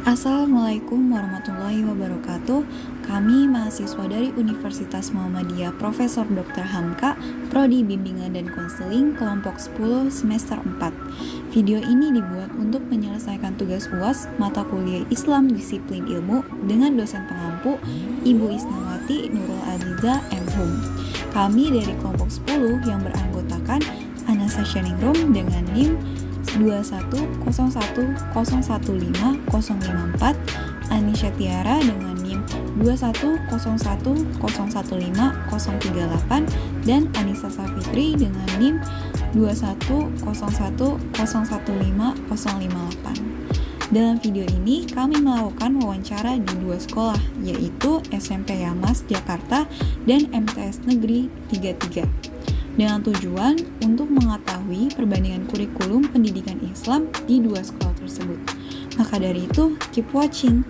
Assalamualaikum warahmatullahi wabarakatuh. Kami mahasiswa dari Universitas Muhammadiyah Profesor Dr. Hamka, Prodi Bimbingan dan Konseling kelompok 10 semester 4. Video ini dibuat untuk menyelesaikan tugas UAS mata kuliah Islam disiplin ilmu dengan dosen pengampu Ibu Isnawati Nurul Aziza M.Hum. Kami dari kelompok 10 yang beranggotakan Anasa Shaningrum dengan NIM 210101554, Anisha Tiara dengan NIM 210101538, dan Anissa Safitri dengan NIM 210101508. Dalam video ini kami melakukan wawancara di dua sekolah, yaitu SMP Yamas Jakarta dan MTS Negeri 33. Dengan tujuan untuk mengetahui perbandingan kurikulum pendidikan Islam di dua sekolah tersebut. Maka dari itu, keep watching.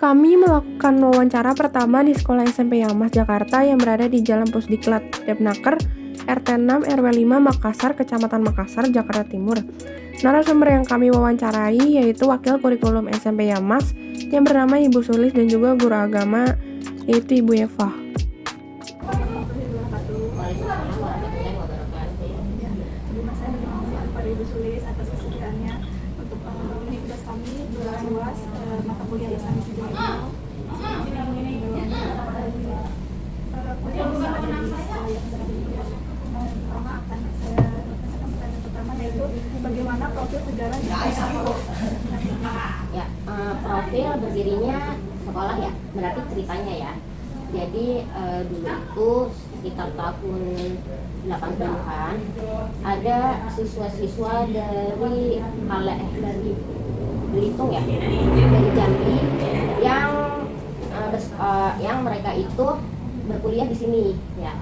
Kami melakukan wawancara pertama di Sekolah SMP Yamas Jakarta yang berada di Jalan Pusdiklat Depnaker, RT 6 RW 5 Makassar, Kecamatan Makassar, Jakarta Timur. Narasumber yang kami wawancarai yaitu Wakil Kurikulum SMP Yamas yang bernama Ibu Sulis dan juga guru agama yaitu Ibu Eva. Ibu Sulis atas kesediaannya untuk ini tugas kami UAS mata kuliah Islam disiplin ilmu. Pertama yaitu bagaimana profil sejarah profil berdirinya sekolah ya, berarti ceritanya ya. Jadi dulu itu sekitar tahun 80-an ada siswa-siswa dari Belitung ya, dari Jambi yang mereka itu berkuliah di sini ya.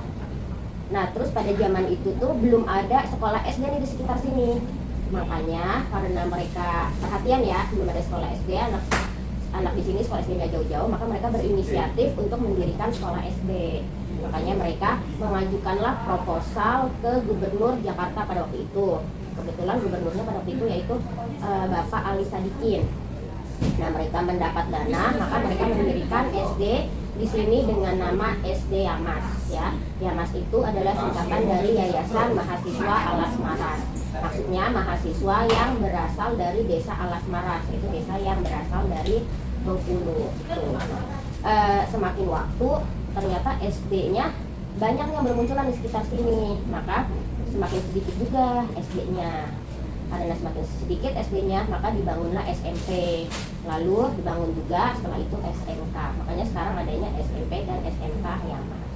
Nah, terus pada zaman itu tuh belum ada sekolah SD nih di sekitar sini. Makanya karena mereka perhatian ya, belum ada sekolah SD, anak di sini sekolah SD nggak jauh-jauh, maka mereka berinisiatif untuk mendirikan sekolah SD. Makanya mereka mengajukanlah proposal ke Gubernur Jakarta pada waktu itu. Kebetulan gubernurnya pada waktu itu yaitu Bapak Ali Sadikin. Nah, mereka mendapat dana, maka mereka mendirikan SD di sini dengan nama SD Yamas ya. Yamas itu adalah singkatan dari Yayasan Mahasiswa Alas Maras. Maksudnya mahasiswa yang berasal dari desa Alas Maras, itu desa yang berasal dari Bengkulu. Semakin waktu ternyata SD-nya banyak yang bermunculan di sekitar sini, maka semakin sedikit juga SD-nya. Karena semakin sedikit SD-nya, maka dibangunlah SMP, lalu dibangun juga setelah itu SMK. Makanya sekarang adanya SMP dan SMK Yamas.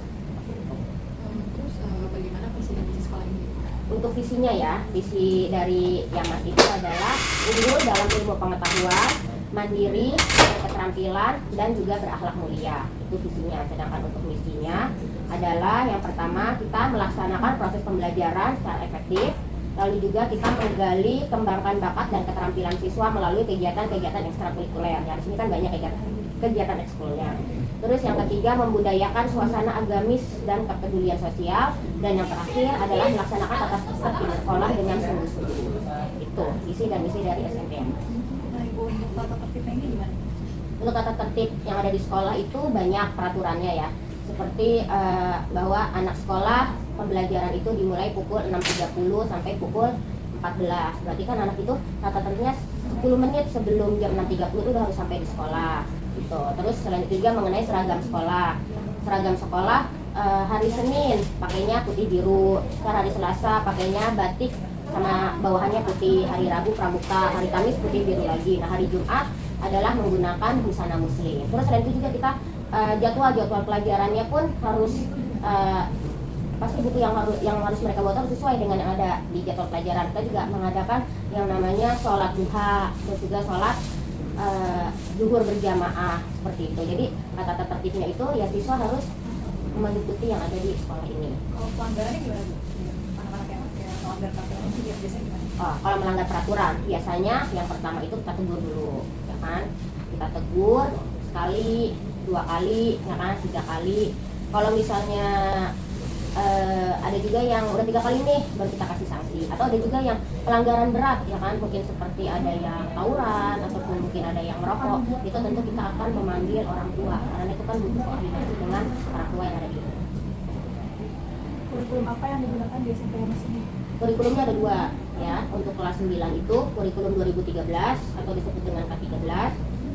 Terus bagaimana visi dan misi sekolah ini? Untuk visinya ya, visi dari Yamas itu adalah unggul dalam ilmu pengetahuan, mandiri, keterampilan, dan juga berakhlak mulia. Itu visinya. Sedangkan untuk misinya adalah yang pertama, kita melaksanakan proses pembelajaran secara efektif. Lalu juga kita menggali, kembangkan bakat dan keterampilan siswa melalui kegiatan-kegiatan ekstrakurikuler. Ya, di sini kan banyak kegiatan ekskulnya. Terus yang ketiga, membudayakan suasana agamis dan kepedulian sosial. Dan yang terakhir adalah melaksanakan tata tertib sekolah dengan sungguh-sungguh. Itu visi dan misi dari SMP. Nah, Ibu, untuk tata tertibnya ini gimana? Untuk tata tertib yang ada di sekolah itu banyak peraturannya ya. Seperti bahwa anak sekolah pembelajaran itu dimulai pukul 6.30 sampai pukul 14. Berarti kan anak itu tata tertibnya 10 menit sebelum jam 6.30 itu udah harus sampai di sekolah. Gitu. Terus selain itu juga mengenai seragam sekolah. Seragam sekolah hari Senin pakainya putih biru, hari Selasa pakainya batik sama bawahannya putih, hari Rabu pramuka, hari Kamis putih biru lagi. Nah, hari Jumat adalah menggunakan busana muslim. Terus selain itu juga kita jadwal pelajarannya pun harus pasti buku yang harus mereka bawa harus sesuai dengan yang ada di jadwal pelajaran. Kita juga mengadakan yang namanya sholat duha, terus juga sholat zuhur berjamaah seperti itu. Jadi tata tertibnya itu ya siswa harus mengikuti yang ada di sekolah ini. Kalau pelanggarannya gimana, Bu? Anak-anak yang melanggar peraturan itu biasanya gimana? Kalau melanggar peraturan, biasanya yang pertama itu kita tegur dulu, ya kan? Kita tegur sekali, 2 kali, ya kan? 3 kali. Kalau misalnya ada juga yang udah 3 kali nih baru kita kasih sanksi, atau ada juga yang pelanggaran berat ya kan, mungkin seperti ada yang tawuran atau mungkin ada yang merokok, itu tentu kita akan memanggil orang tua karena itu kan butuh koordinasi dengan orang tua yang ada di rumah. Kurikulum apa yang digunakan di SMP Mas ini? Kurikulumnya ada dua ya. Untuk kelas 9 itu kurikulum 2013 atau disebut dengan K13.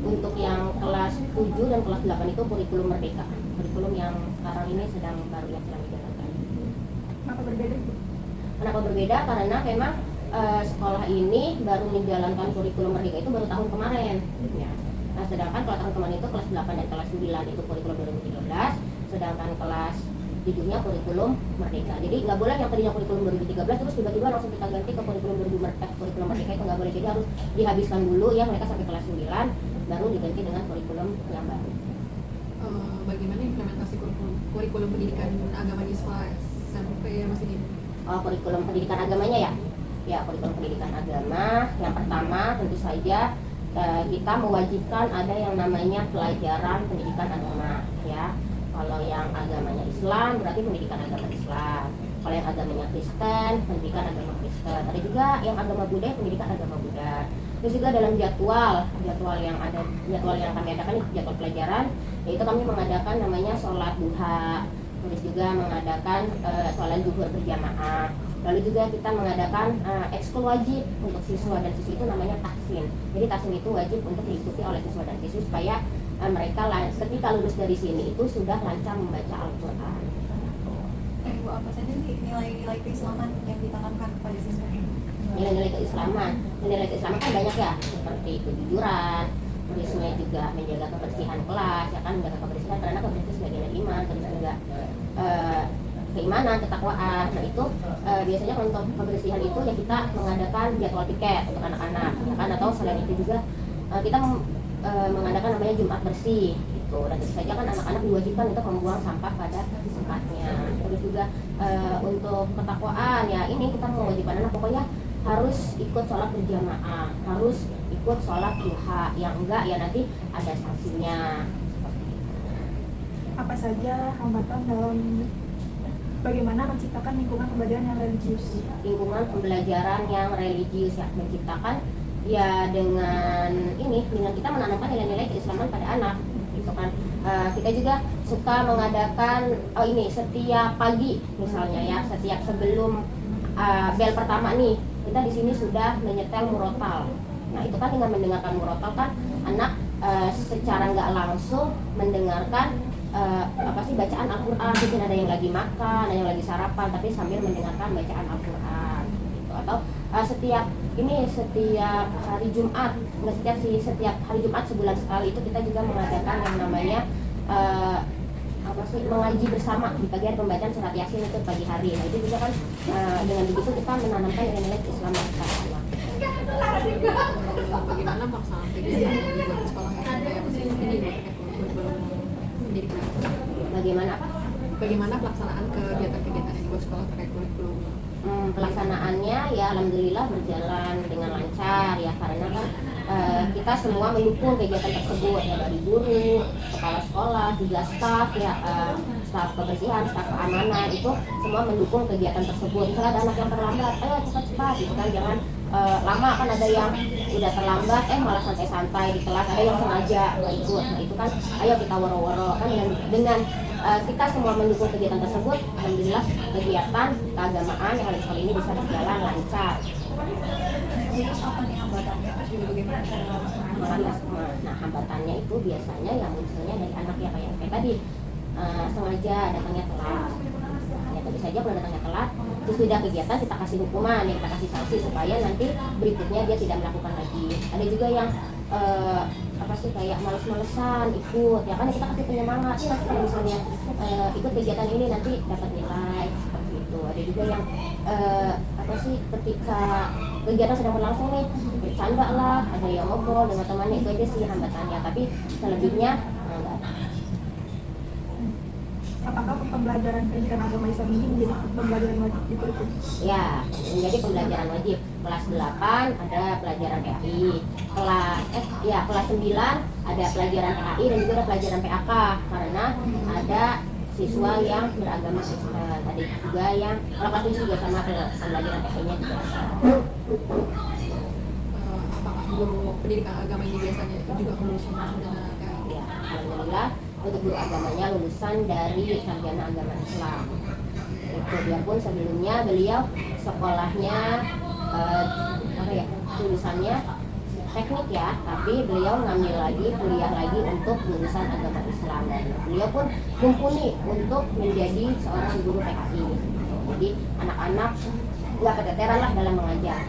Untuk yang kelas 7 dan kelas 8 itu kurikulum Merdeka. Kurikulum yang sekarang ini sedang dijalankan. Kenapa berbeda? Kenapa berbeda? Karena memang sekolah ini baru menjalankan kurikulum Merdeka itu baru tahun kemarin ya. Nah, sedangkan kalau tahun kemarin itu kelas 8 dan kelas 9 itu kurikulum 2013, sedangkan kelas 7-nya kurikulum Merdeka. Jadi nggak boleh yang tadinya kurikulum 2013 terus tiba-tiba langsung kita ganti ke kurikulum kurikulum Merdeka, itu nggak boleh. Jadi harus dihabiskan dulu ya mereka sampai kelas 9 baru diganti dengan kurikulum yang baru. Bagaimana implementasi kurikulum pendidikan agama di sekolah SMP Mas ini? Kurikulum pendidikan agamanya ya? Ya, kurikulum pendidikan agama yang pertama tentu saja kita mewajibkan ada yang namanya pelajaran pendidikan agama ya. Kalau yang agamanya Islam berarti pendidikan agama Islam. Kalau yang agamanya Kristen, pendidikan agama Kristen. Ada juga yang agama Buddha, pendidikan agama Buddha. Terus juga dalam jadwal yang kami adakan jadwal pelajaran, yaitu kami mengadakan namanya sholat duha. Terus juga mengadakan sholat zuhur berjamaah. Lalu juga kita mengadakan ekskul wajib untuk siswa dan siswi itu namanya tahsin. Jadi tahsin itu wajib untuk diikuti oleh siswa dan siswi supaya mereka ketika lulus dari sini itu sudah lancar membaca Al-Quran. Ibu, apa saja sih nilai-nilai keislaman yang ditanamkan kepada siswa? Nilai-nilai keislaman kan banyak ya, seperti kejujuran, terusnya juga menjaga kebersihan kelas, ya kan, menjaga kebersihan karena kebersihan sebagai iman, terus juga keimanan, ketakwaan. Nah itu biasanya untuk kebersihan itu ya kita mengadakan jadwal piket untuk anak-anak, ya kan, atau selain itu juga kita mengadakan namanya Jumat bersih gitu. Dan tentu saja kan anak-anak diwajibkan untuk membuang sampah pada tempatnya. Terus juga untuk ketakwaan ya ini kita mewajibkan anak pokoknya harus ikut sholat berjamaah, harus ikut sholat duha, yang enggak ya nanti ada sanksinya. Apa saja hambatan dalam bagaimana menciptakan lingkungan pembelajaran yang religius? Lingkungan pembelajaran yang religius ya, menciptakan ya dengan kita menanamkan nilai-nilai keislaman pada anak gitu kan. Kita juga suka mengadakan setiap pagi misalnya ya, setiap sebelum bel pertama nih kita di sini sudah menyetel murotal. Nah itu kan dengan mendengarkan murotal kan anak secara nggak langsung mendengarkan bacaan Al-Quran. Mungkin ada yang lagi makan, ada yang lagi sarapan tapi sambil mendengarkan bacaan Al-Quran gitu. Atau setiap hari Jumat, setiap hari Jumat sebulan sekali itu kita juga mengadakan yang namanya mengaji bersama di pagi hari, pembacaan surat Yasin itu pagi hari. Nah itu juga kan dengan begitu kita menanamkan nilai-nilai keislaman kepada anak. Bagaimana pelaksanaan kegiatan di sekolah SMP Mas ini terkait kurikulum pendidikan? Bagaimana pelaksanaan kegiatan-kegiatan yang dibuat sekolah terkait kurikulum? Pelaksanaannya ya alhamdulillah berjalan dengan lancar ya, karena kan kita semua mendukung kegiatan tersebut ya, dari guru, kepala sekolah, juga staf ya, staf kebersihan, staf keamanan itu semua mendukung kegiatan tersebut. Misalnya ada anak yang terlambat, ayo cepat-cepat gitu kan, jangan lama, kan ada yang udah terlambat malah santai-santai di kelas, ada yang sengaja nggak ikut. Nah itu kan ayo kita woro-woro kan dengan kita semua mendukung kegiatan tersebut, alhamdulillah kegiatan keagamaan yang ada di sekolah ini bisa berjalan lancar. Terus apa nih hambatannya? Terus juga bagaimana cara mengatasinya? Nah hambatannya itu biasanya yang munculnya dari anak ya kayak tadi sengaja datangnya telat. Ya tentu saja kalau datangnya telat, sesudah kegiatan kita kasih hukuman, ya kita kasih sanksi supaya nanti berikutnya dia tidak melakukan lagi. Ada juga yang kayak males-malesan ikut, ya kan kita kasih penyemangat, ya kalau misalnya ikut kegiatan ini nanti dapat nilai seperti itu. Ada juga yang ketika kegiatan sedang berlangsung nih bercanda lah, ada yang ngobrol dengan temannya, itu aja sih hambatannya, tapi selebihnya enggak ada. Apakah pembelajaran pendidikan agama Islam ini menjadi pembelajaran wajib di kurikulum? Ya, menjadi pembelajaran wajib. Kelas 8 ada pelajaran PAI, kelas 9 ada pelajaran PAI dan juga ada pelajaran PAK, karena ada siswa yang beragama Kristen. Ada juga yang kalau kelas 7 juga sama pelajaran PAI-nya juga. guru pendidikan agama ini biasanya juga lulusan sarjana agama? Ya, alhamdulillah untuk guru agamanya lulusan dari sarjana agama Islam. Itu biarpun sebelumnya beliau sekolahnya lulusannya teknik ya, tapi beliau ngambil lagi kuliah lagi untuk lulusan agama Islam, dan beliau pun mumpuni untuk menjadi seorang guru PKI. Jadi anak-anak nggak keteteran lah dalam mengajar.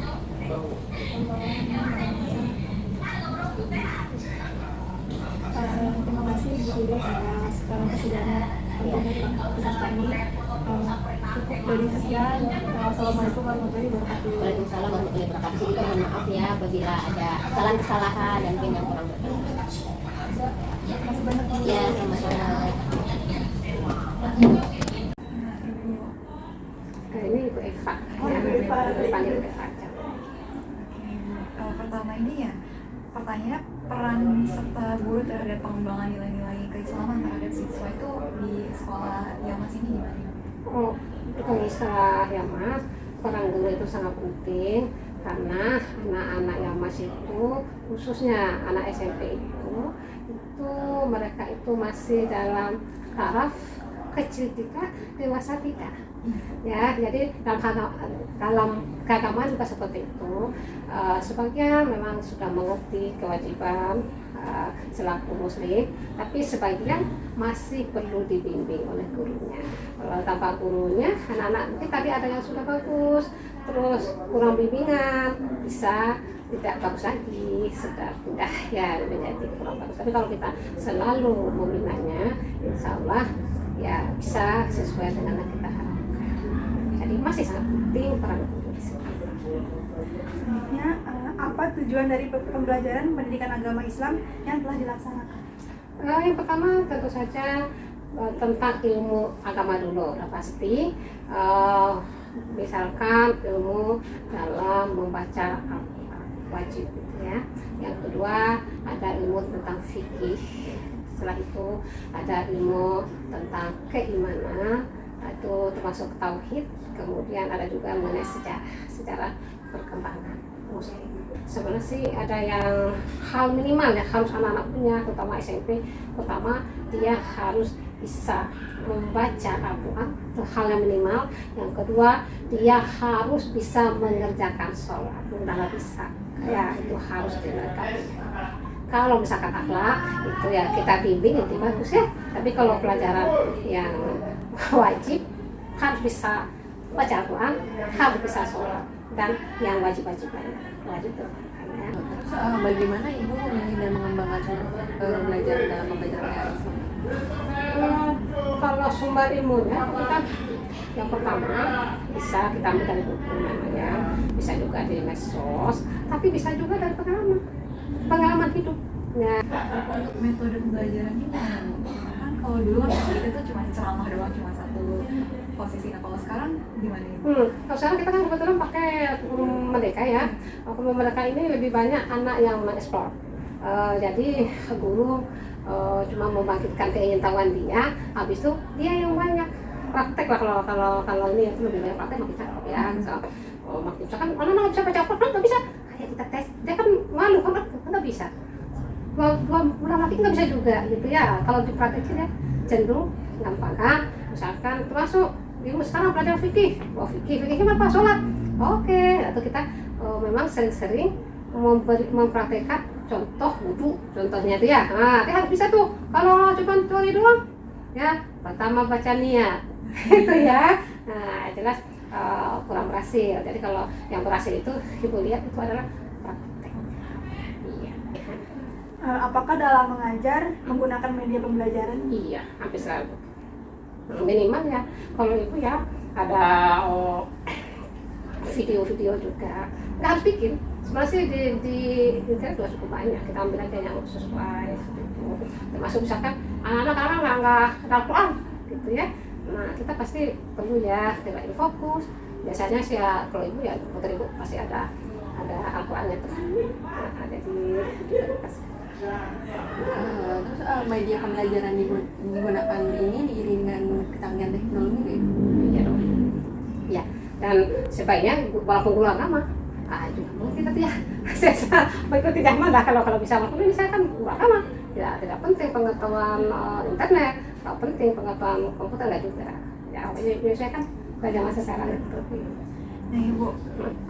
Terima kasih Bu Sida atas kesedaran untuk tugas kami. Cukup dari sekian. Assalamualaikum warahmatullahi wabarakatuh. Waalaikumsalam warahmatullahi wabarakatuh. Juga mohon maaf ya apabila ada kesalahan dan mungkin yang kurang berkenan. Masih banyak Bu. Ya, sama-sama. Ini Ibu Eva. Oh, Ibu Eva. Dipanggil Eva aja. Oke, Bu. Pertama ini ya, pertanyaannya peran serta guru terhadap pengembangan nilai-nilai keislaman terhadap siswa itu di sekolah Yamas ini gimana? Oh, kalau istilah Yamas, peran guru itu sangat penting karena anak-anak Yamas itu, khususnya anak SMP itu mereka itu masih dalam taraf kecil tidak, dewasa tidak. Ya, jadi dalam keagamaan juga seperti itu. Sebagian memang sudah mengerti kewajiban selaku muslim, tapi sebagian masih perlu dibimbing oleh gurunya. Kalau tanpa gurunya, anak-anak mungkin tadi ada yang sudah bagus, terus kurang bimbingan, bisa tidak bagus lagi, sudah pindah ya menjadi kurang bagus. Tapi kalau kita selalu membinanya, insya Allah ya bisa sesuai dengan yang kita harapkan. Jadi masih sangat penting peran guru di sini. Selanjutnya, apa tujuan dari pembelajaran pendidikan agama Islam yang telah dilaksanakan? Yang pertama tentu saja tentang ilmu agama dulu, udah pasti. Misalkan ilmu dalam membaca wajib gitu ya. Yang kedua ada ilmu tentang fikih. Setelah itu ada ilmu tentang keimanan, itu termasuk tauhid. Kemudian ada juga mengenai sejarah perkembangan muslim. Sebenarnya sih ada yang hal minimal ya harus anak-anak punya, terutama SMP. Pertama dia harus bisa membaca Al-Quran, itu hal yang minimal. Yang kedua dia harus bisa mengerjakan sholat, udah bisa ya itu harus dilengkapi. Kalau misalkan akhlak itu ya kita bimbing itu bagus ya, tapi kalau pelajaran yang wajib harus bisa baca Al-Quran, harus bisa sholat, dan yang wajib-wajib lainnya wajib itu. Terus bagaimana Ibu memilih dan mengembangkan belajar dalam pembelajaran agama Islam? Kalau sumber ilmunya kita yang pertama bisa kita ambil dari buku namanya, bisa juga dari medsos, tapi bisa juga dari pengalaman hidup. Ya. Untuk metode pembelajarannya gimana, Bu? Kan kalau dulu kan kita tuh cuma ceramah doang, cuma satu posisi. Nah kalau sekarang gimana Ibu? Kalau sekarang kita kan kebetulan pakai Merdeka ya. Kurikulum Merdeka ini lebih banyak anak yang mengeksplor. Jadi guru cuma membangkitkan keingintahuan dia, habis itu dia yang banyak praktek lah. Kalau ini itu lebih banyak praktek makin cakep ya. Misalkan anak-anak bisa baca Al-Quran nggak bisa, ayo kita tes. Dia kan malu kan nggak bisa. Dua bulan lagi nggak bisa juga gitu ya. Kalau dipraktekin ya cenderung gampang kan. Misalkan termasuk ilmu sekarang pelajaran fikih. Fikihnya apa? Sholat. Oke, atau kita memang sering-sering mempraktekkan contoh wudhu, contohnya itu ya. Nah, dia harus bisa tuh. Kalau cuma teori doang, ya pertama baca niat, itu ya. Nah, jelas kurang berhasil. Jadi kalau yang berhasil itu Ibu lihat itu adalah praktek. Iya. Apakah dalam mengajar menggunakan media pembelajaran? Iya, hampir selalu. Minimal ya. Kalau Ibu ya ada video-video juga. Nggak harus bikin. Sebenarnya sih di internet juga cukup banyak. Kita ambil aja yang sesuai gitu. Termasuk misalkan anak-anak nggak Al-Quran gitu ya. Nah kita pasti perlu ya ini fokus. Biasanya sih ya kalau Ibu ya motor Ibu pasti ada Al-Qurannya tuh. Nah, ada di Terus media pembelajaran digunakan ini diiringi dengan kecanggihan teknologi gitu? Iya dong. Ya, dan sebaiknya walaupun guru agama juga mungkin tapi ya saya mengikuti zaman lah kalau bisa maklum ini saya kan agama tidak penting pengetahuan internet, tidak penting pengetahuan komputer nggak juga ya saya kan belajar masa sekarang itu. Nah Ibu,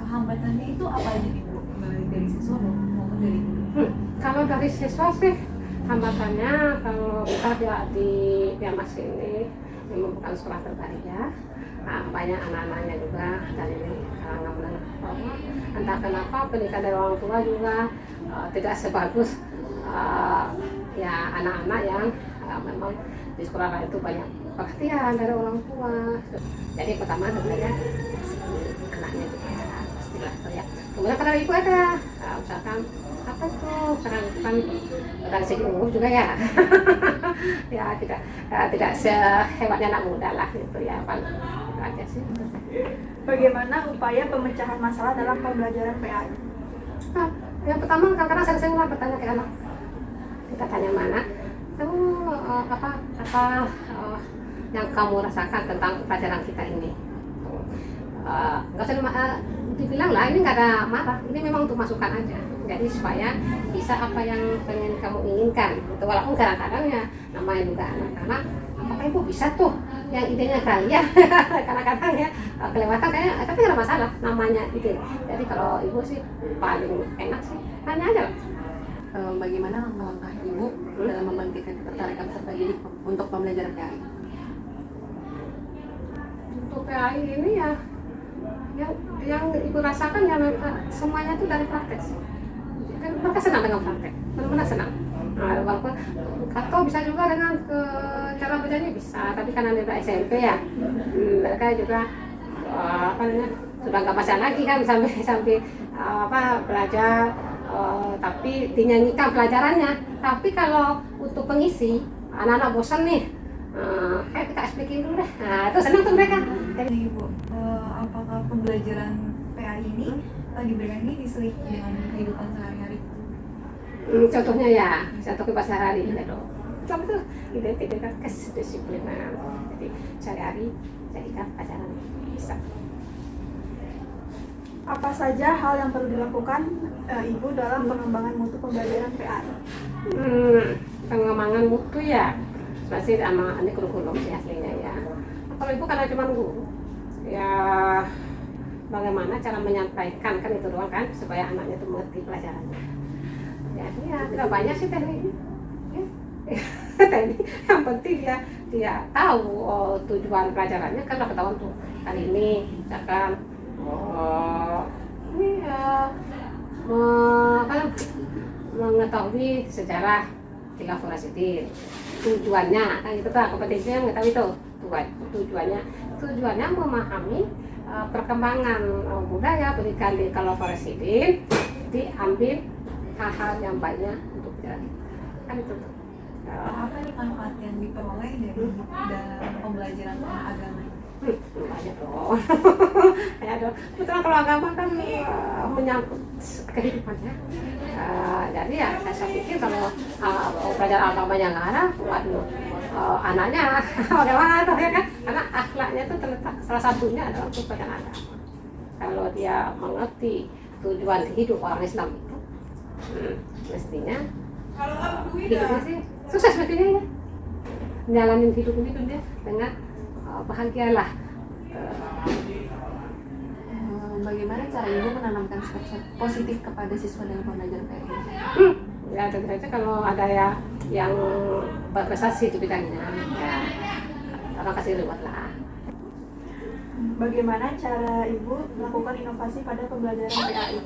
hambatannya itu apa aja nih Bu? Baik dari siswa maupun dari guru? Kalau dari siswa sih hambatannya kalau kita di Piamas ini yang merupakan sekolah terbaik ya. Nah, banyak anak-anaknya juga dari kalangan menengah ke bawah. Entah kenapa pendidikan dari orang tua juga tidak sebagus ya anak-anak yang memang di sekolah lain itu banyak perhatian dari orang tua. Jadi pertama sebenarnya anaknya juga pastilah ya. Kemudian pada ibu ada misalkan apa tuh misalkan kan dari segi umur juga ya ya tidak sehebatnya anak muda lah gitu ya paling aja sih. Bagaimana upaya pemecahan masalah dalam pembelajaran PAI? Nah, yang pertama karena sering lah bertanya ke anak, kita tanya mana kamu apa yang kamu rasakan tentang pelajaran kita ini. Nggak usah dibilang lah ini nggak ada marah, ini memang untuk masukan aja, jadi supaya bisa apa yang pengen kamu inginkan gitu. Walaupun kadang-kadang ya namanya juga anak-anak apakah ibu bisa tuh yang idenya kalian kadang-kadang ya kelewatan kayaknya tapi nggak ada masalah namanya ide. Jadi kalau ibu sih paling enak sih tanya aja lah. Bagaimana langkah-langkah Ibu dalam membangkitkan ketertarikan peserta didik untuk pembelajaran PAI? Untuk PAI ini ya yang ibu rasakan ya semuanya itu dari praktek sih. Dan mereka senang dengan praktek, benar-benar senang. Nah, walaupun atau bisa juga dengan cara belajarnya bisa, tapi karena dia SMP ya, mereka juga apa namanya sudah nggak masalah lagi kan sampai belajar, tapi dinyanyikan pelajarannya. Tapi kalau untuk pengisi anak-anak bosan nih, kayak kita explain dulu deh. Nah itu senang tuh mereka. Jadi Ibu, apakah pembelajaran PAI ini diberikan ini diselingi dengan kehidupan sehari-hari? Contohnya ya, contoh kehidupan sehari-hari ya dong. Contoh itu identitas kedisiplinan. Jadi sehari-hari jadikan pelajaran bisa. Apa saja hal yang perlu dilakukan Ibu dalam pengembangan mutu pembelajaran PAI? Pengembangan mutu ya, masih sama ini kurikulum sih aslinya ya. Kalau ibu karena cuma guru, ya bagaimana cara menyampaikan kan itu doang kan supaya anaknya itu mengerti pelajarannya. Jadi ya tidak banyak sih teknik. Teknik yang penting dia tahu tujuan pelajarannya kan udah ketahuan tuh kali ini misalkan mengetahui sejarah tinggal Furasidin. Tujuannya kan itu tuh kompetisinya mengetahui itu tujuannya memahami perkembangan budaya pendidikan di kalau Furasidin, diambil hal-hal yang baiknya untuk jalan kan itu tuh. Apa nih manfaat yang diperoleh dari dalam pembelajaran agama? Banyak dong. Banyak dong. Betul kalau agama kan menyangkut kehidupannya. Jadi ya saya pikir kalau pelajaran agamanya nggak ada, waduh, anaknya bagaimana tuh ya kan? Karena akhlaknya itu terletak salah satunya adalah untuk pelajaran agama. Kalau dia mengerti tujuan hidup orang Islam itu, mestinya hidupnya sih sukses mestinya ya. Jalanin hidup ini dunia dengan bahagialah. Bagaimana cara Ibu menanamkan sikap positif kepada siswa dalam pembelajaran PAI? Ya tentu saja kalau ada yang berprestasi di bidangnya, ya orang kasih reward lah. Bagaimana cara Ibu melakukan inovasi pada pembelajaran PAI?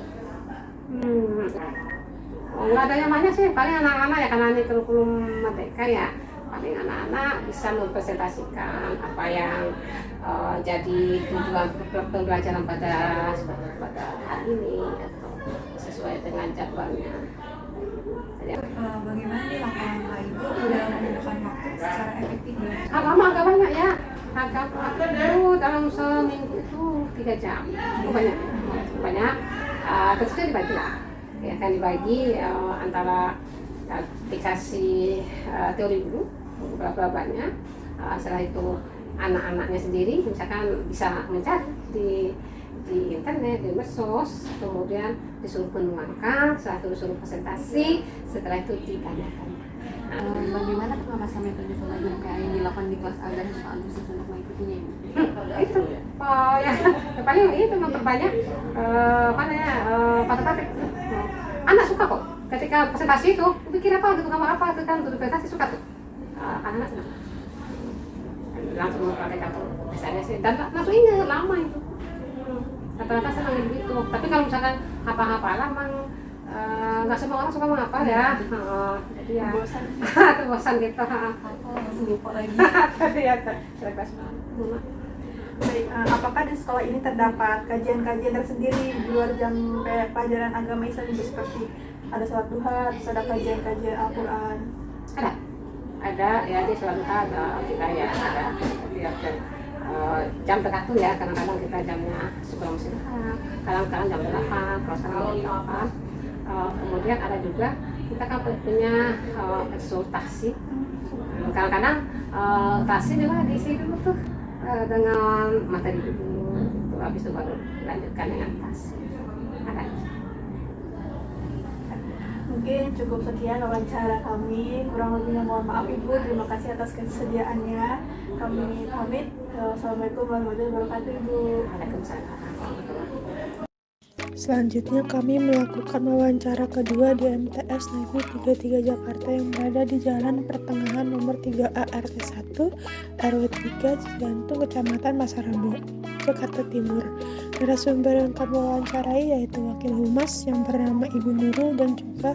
Nggak ada yang banyak sih, paling anak-anak ya karena ini kurikulum merdeka ya. Paling anak-anak bisa mempresentasikan apa yang jadi tujuan pembelajaran pada hari ini atau sesuai dengan jadwalnya. Bagaimana nih langkah-langkah Ibu dalam menggunakan waktu secara efektif? Agak banyak ya. Agama itu dalam seminggu itu 3 jam. Banyak. Tentunya dibagi lah. Ya kan dibagi antara dikasih teori dulu beberapa banyak, setelah itu anak-anaknya sendiri misalkan bisa mencari di internet, di medsos, kemudian disuruh menuangkan, setelah itu disuruh presentasi, setelah itu ditanyakan. Bagaimana pengawasan metode pembelajaran PA yang dilakukan di kelas agar siswa antusias untuk mengikutinya ini? Itu yang paling itu memperbanyak praktek. Anak suka kok ketika presentasi itu pikir apa gitu, gambar apa itu kan untuk presentasi suka tuh. Anak-anak senang langsung mempraktekkan tuh misalnya sih, dan langsung ingat lama itu. Rata-rata senang gitu. Tapi kalau misalkan hafal-hafal memang nggak semua orang suka menghafal ya. Jadi ya Bosan. bosan gitu. Masih lupa lagi. Tadi ya kelas Baik, apakah di sekolah ini terdapat kajian-kajian tersendiri di luar jam pelajaran agama Islam itu, seperti ada sholat duha, terus ada kajian-kajian Al-Quran? ada ya, di selalu ada kita ya ada tiap jam tertentu ya, kadang-kadang kita jamnya sebelum istirahat, kadang-kadang jam 8, kalau sekarang jam 8. Kemudian ada juga kita kan punya konsultasi, kadang-kadang tasi juga diisi dulu tuh dengan materi dulu, habis itu baru lanjutkan dengan tasi. Ada. Mungkin cukup sekian wawancara kami, kurang lebihnya mohon maaf Ibu, terima kasih atas kesediaannya. Kami pamit. Assalamualaikum warahmatullahi wabarakatuh Ibu. Waalaikumsalam. Selanjutnya kami melakukan wawancara kedua di MTS Negeri 33 Jakarta yang berada di Jalan Pertengahan nomor 3A RT 1 RW 3 Cijantung, Kecamatan Pasar Rebo, Jakarta Timur. Narasumber yang kami wawancarai yaitu Wakil Humas yang bernama Ibu Nurul dan juga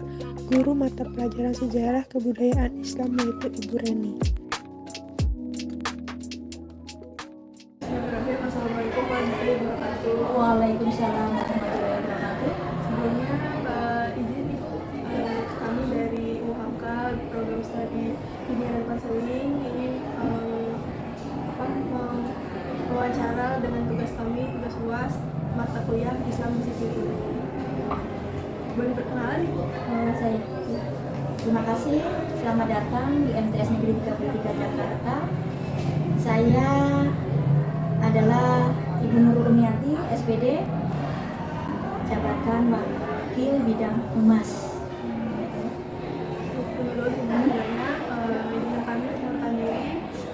guru mata pelajaran sejarah kebudayaan Islam yaitu Ibu Reni. Assalamualaikum warahmatullahi wabarakatuh. Waalaikumsalam warahmatullahi wabarakatuh. Sebelumnya izin kami dari UHK program studi Bimbingan dan Konseling ingin wawancara dengan tugas kami, tugas UAS mata kuliah Islam Disiplin ini. Boleh perkenalan Ibu? Saya terima kasih. Selamat datang di MTS Negeri 33 Jakarta. Saya adalah Ibu Nurul Umiati, SPD, jabatan Wakil Bidang Humas. Menurut sebenarnya dengan kami perkenalkan diri.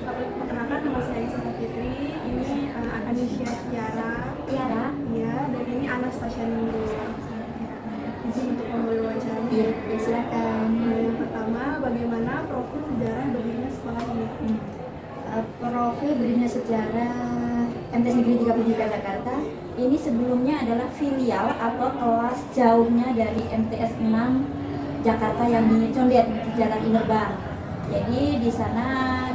Perkenalkan nama saya Isra Fitri. Ini Anisya Tiara. Tiara. Iya, dan ini Anastasia Nurul. Izin untuk memulai wawancara. Iya, silakan. Yang pertama, bagaimana profil sejarah berdirinya sekolah ini? Profil berdirinya sejarah MTS Negeri 33 Jakarta ini sebelumnya adalah filial atau kelas jauhnya dari MTS 6 Jakarta yang di Condet, Jalan Inerbang. Jadi di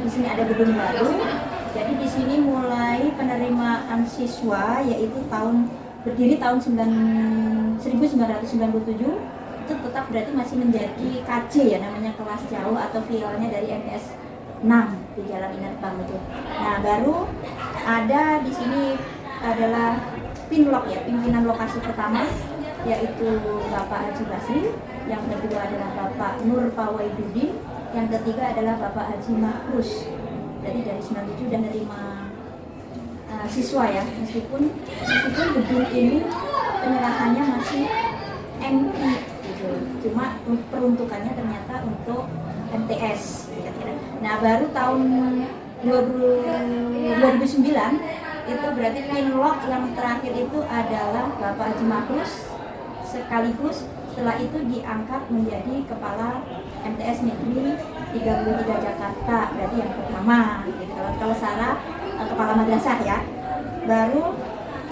sini ada gedung baru. Jadi di sini mulai penerimaan siswa yaitu berdiri tahun 1997 itu tetap berarti masih menjadi KJ ya, namanya kelas jauh atau filialnya dari MTS 6 di Jalan Inerbang itu. Nah, baru ada di sini adalah pinlok ya, pimpinan lokasi pertama yaitu Bapak Haji Basri, yang kedua adalah Bapak Nur Pawaidudin, yang ketiga adalah Bapak Haji Makrus. Jadi dari 97 dan menerima siswa ya, meskipun gedung ini penyerahannya masih MI gitu. Cuma peruntukannya ternyata untuk MTS kira-kira. Nah, baru tahun 2009 itu berarti pinlok yang terakhir itu adalah Bapak Haji Makrus, sekaligus setelah itu diangkat menjadi kepala MTS Negeri 33 Jakarta, berarti yang pertama gitu. Kalau Sarah kepala madrasah ya. Baru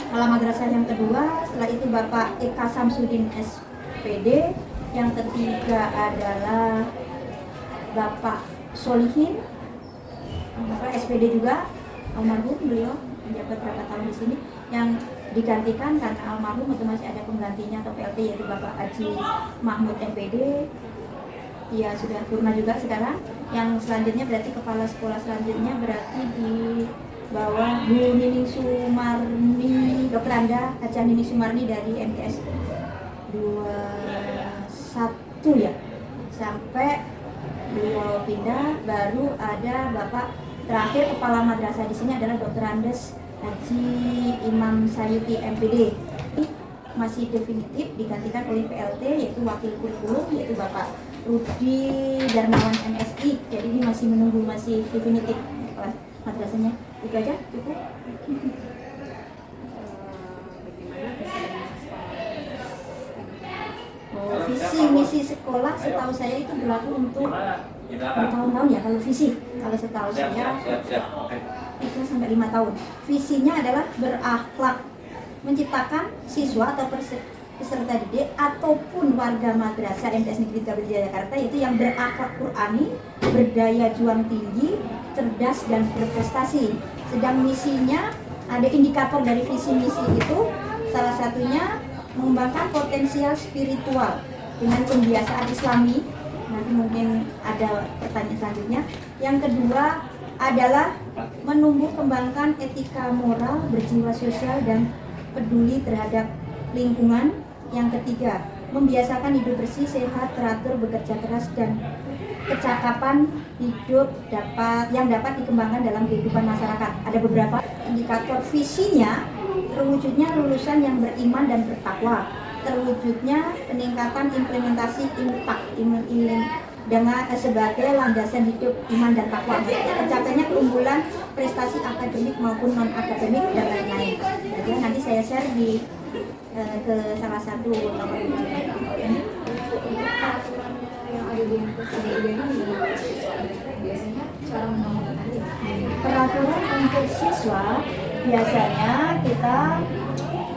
kepala madrasah yang kedua, setelah itu Bapak Eka Samsudin SPD, yang ketiga adalah Bapak Solihin, Bapak SPD juga, almarhum beliau menjabat berapa tahun di sini, yang digantikan karena almarhum itu masih ada penggantinya atau PLT yaitu Bapak Haji Mahmud MPD. Dia sudah purna juga sekarang. Yang selanjutnya berarti kepala sekolah selanjutnya berarti di bawah Bu Nining Sumarni, Dr. Anda Haja Nining Sumarni dari MTS 21 ya, sampai pindah. Baru ada Bapak terakhir kepala madrasah di sini adalah Dr. Andes Haji Imam Sayuti MPD. Masih definitif digantikan oleh PLT yaitu wakil kurikulum yaitu Bapak Rudi Darmawan MSI. Jadi ini masih menunggu, masih definitif madrasahnya. Itu aja cukup. Visi misi sekolah setahu saya itu berlaku untuk bertahun-tahun ya kalau visi. Kalau setahu saya 3 sampai 5 tahun. Visinya adalah berakhlak, menciptakan siswa atau peserta didik ataupun warga madrasah MTS Negeri 13 Jakarta itu yang berakhlak Qur'ani, berdaya juang tinggi, cerdas dan berprestasi. Sedang misinya ada indikator dari visi misi itu, salah satunya mengembangkan potensial spiritual dengan pembiasaan Islami. Nanti mungkin ada pertanyaan selanjutnya. Yang kedua adalah menumbuh kembangkan etika moral, berjiwa sosial dan peduli terhadap lingkungan. Yang ketiga, membiasakan hidup bersih, sehat, teratur, bekerja keras dan kecakapan hidup yang dapat dikembangkan dalam kehidupan masyarakat. Ada beberapa indikator visinya, terwujudnya lulusan yang beriman dan bertakwa, terwujudnya peningkatan implementasi impak dengan sebagai landasan hidup iman dan takwa, tercapainya keunggulan prestasi akademik maupun non akademik dan lain-lain. Jadi nanti saya share ke salah satu yang ada di MTS ini biasanya cara menemukan peraturan untuk siswa. Biasanya kita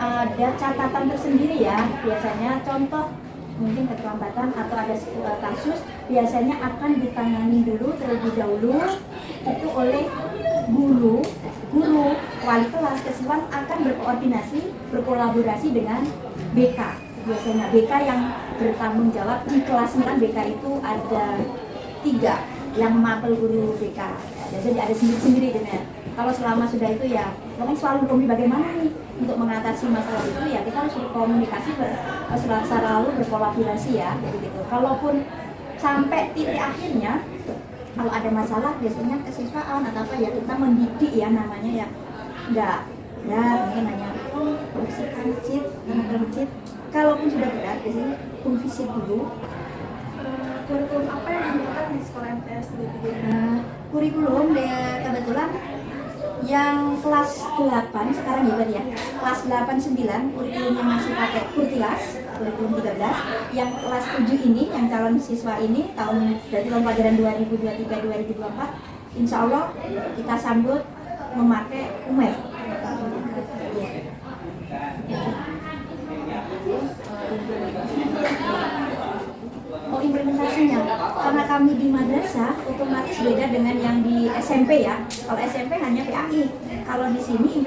ada catatan tersendiri ya. Biasanya contoh mungkin keterlambatan atau ada sebuah kasus biasanya akan ditangani dulu terlebih dahulu itu oleh guru wali kelas keseluruhan akan berkolaborasi dengan BK. Biasanya BK yang bertanggung jawab di kelas 9. BK itu ada 3 yang mapel guru BK. Jadi ada sendiri-sendiri dengan. Kalau selama sudah itu ya, kami selalu kombi bagaimana nih untuk mengatasi masalah itu ya kita harus berkomunikasi selalu berkolaborasi ya, jadi gitu. Kalaupun sampai titik akhirnya kalau ada masalah biasanya kesiswaan atau apa ya kita mendidik ya namanya ya, enggak ya mungkin hanya bersihkan masjid, masjid. Kalaupun sudah berat biasanya visit dulu. Kurikulum apa yang digunakan di sekolah MTS di Kurikulum kebetulan yang kelas 8 sekarang ya tadi ya, kelas 8-9 kurikulumnya masih pakai Kurtilas, kurikulum 13. Yang kelas 7 ini, yang calon siswa ini berarti tahun pelajaran 2023-2024 insya Allah kita sambut memakai UMER. Oh, implementasinya karena kami di madrasah otomatis beda dengan yang di SMP ya. Kalau SMP hanya PAI. Kalau di sini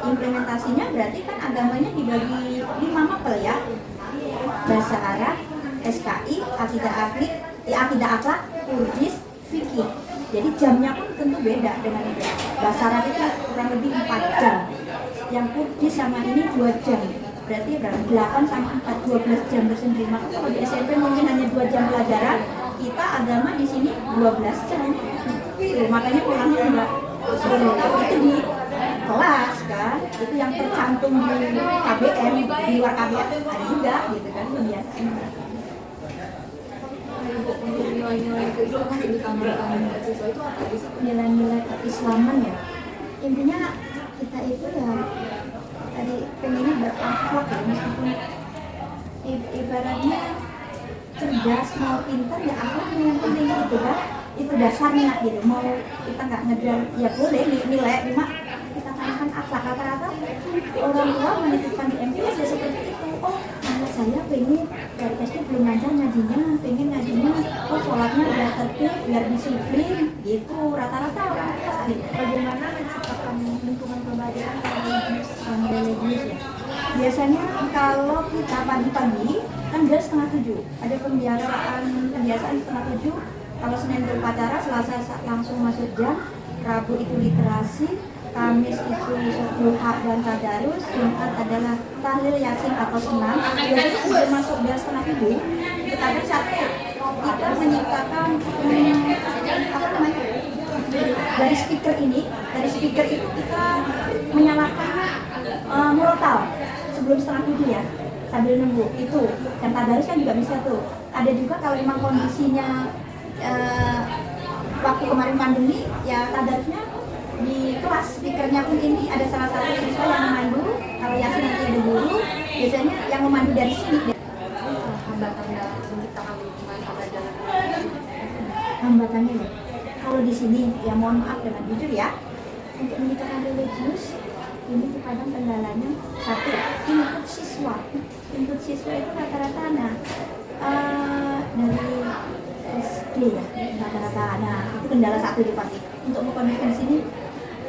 implementasinya berarti kan agamanya dibagi 5 mapel ya. Bahasa Arab, SKI, akidah akhlak, Kurdis, fikih. Jadi jamnya pun tentu beda dengan itu. Bahasa Arab itu kurang lebih 4 jam. Yang Kurdis sama ini 2 jam. Berarti berapa? 8 sama 4, 12 jam tersendiri. Maka kalau di SMP mungkin hanya 2 jam pelajaran, kita agama di sini 12 jam. Makanya pulangnya enggak itu di kelas kan, itu yang tercantum di KBM, di luar KBM ada juga gitu kan, kebiasaan. Nilai-nilai keislaman yang ditanamkan siswa itu apa sih? Nilai-nilai keislaman ya, intinya kita itu ya tadi pengennya berakhlak ya, meskipun ibaratnya cerdas mau pintar ya akhlaknya yang penting gitu kan, itu dasarnya gitu. Mau kita nggak ngejar ya boleh nilai cuma kita tanamkan akhlak. Rata-rata orang tua menitipkan di MTS ya seperti itu. Oh anak saya pengen dari SD belum ngajar ngajinya, pengen ngajinya, oh sholatnya udah tertib biar disiplin gitu. Rata-rata orang tua gitu. bagaimana menciptakan lingkungan pembelajaran religius ya. Biasanya kalau kita pagi-pagi kan jam 6:30 ada kebiasaan 6:30. Kalau Senin berpacara, Selasa langsung masuk jam, Rabu itu literasi, Kamis itu duha dan tadarus, Jumat adalah tahlil yasin atau senam. Biasanya sudah masuk jam 6:30. Tetapi satu kita menciptakan dari speaker itu kita menyalakan sambil nunggu itu. Dan tadarus kan juga bisa tuh. Ada juga kalau memang kondisinya waktu kemarin pandemi ya tadarusnya di kelas, speakernya pun ini ada salah satu siswa yang memandu. Kalau Yasin nanti ada guru, biasanya yang memandu dari sini. Hambatan dalam menciptakan lingkungan pembelajaran. Hambatannya ya, kalau di sini ya mohon maaf dengan jujur ya, untuk menciptakan religius ini kadang kendalanya satu, input siswa itu rata-rata dari SD ya rata-rata. Nah itu kendala satu di pasti untuk mengkondisikan di sini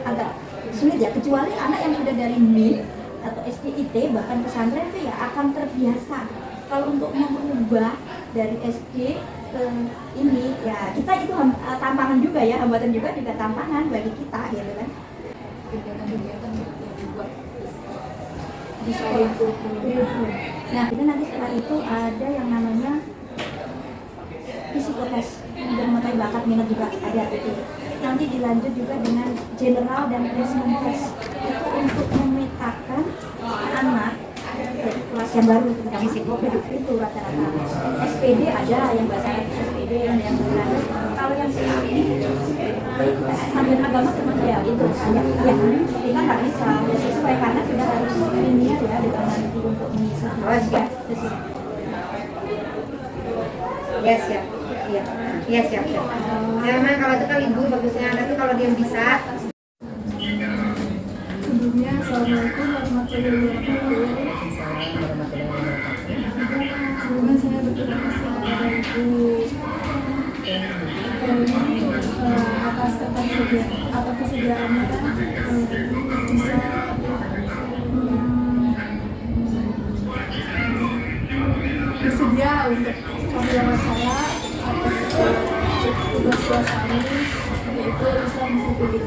agak sulit ya, kecuali anak yang sudah dari MIN atau SDIT bahkan pesantren itu ya akan terbiasa. Kalau untuk mengubah dari SD ke ini ya kita itu tantangan juga ya, hambatan juga tantangan bagi kita gitu kan. Kegiatan-kegiatan yang dibuat Di sekolah itu. Nah kita nanti setelah itu ada yang namanya psikotes untuk mengetahui bakat minat juga ada itu. Nanti dilanjut juga dengan general dan placement test itu untuk memetakan anak dari kelas yang baru kita psikotes itu rata-rata. SPD ada yang bahasa SPD ada yang berlanjut. Kalau yang ini sambil agama termasuk ya itu hanya ya kita nggak bisa sesuai karena sudah harus ini ya dengan nanti untuk mengisi sesuai. Yes, siap. Iya. Iya, siap. Ya, memang kalau itu kan ibu bagusnya, tapi kalau dia bisa Sebelumnya, Assalamualaikum warahmatullahi wabarakatuh. Sebelumnya saya berterima kasih kepada Ibu atas kesediaannya bisa bersedia untuk kami wawancara atas tugas puasa kami yaitu Islam Sipil.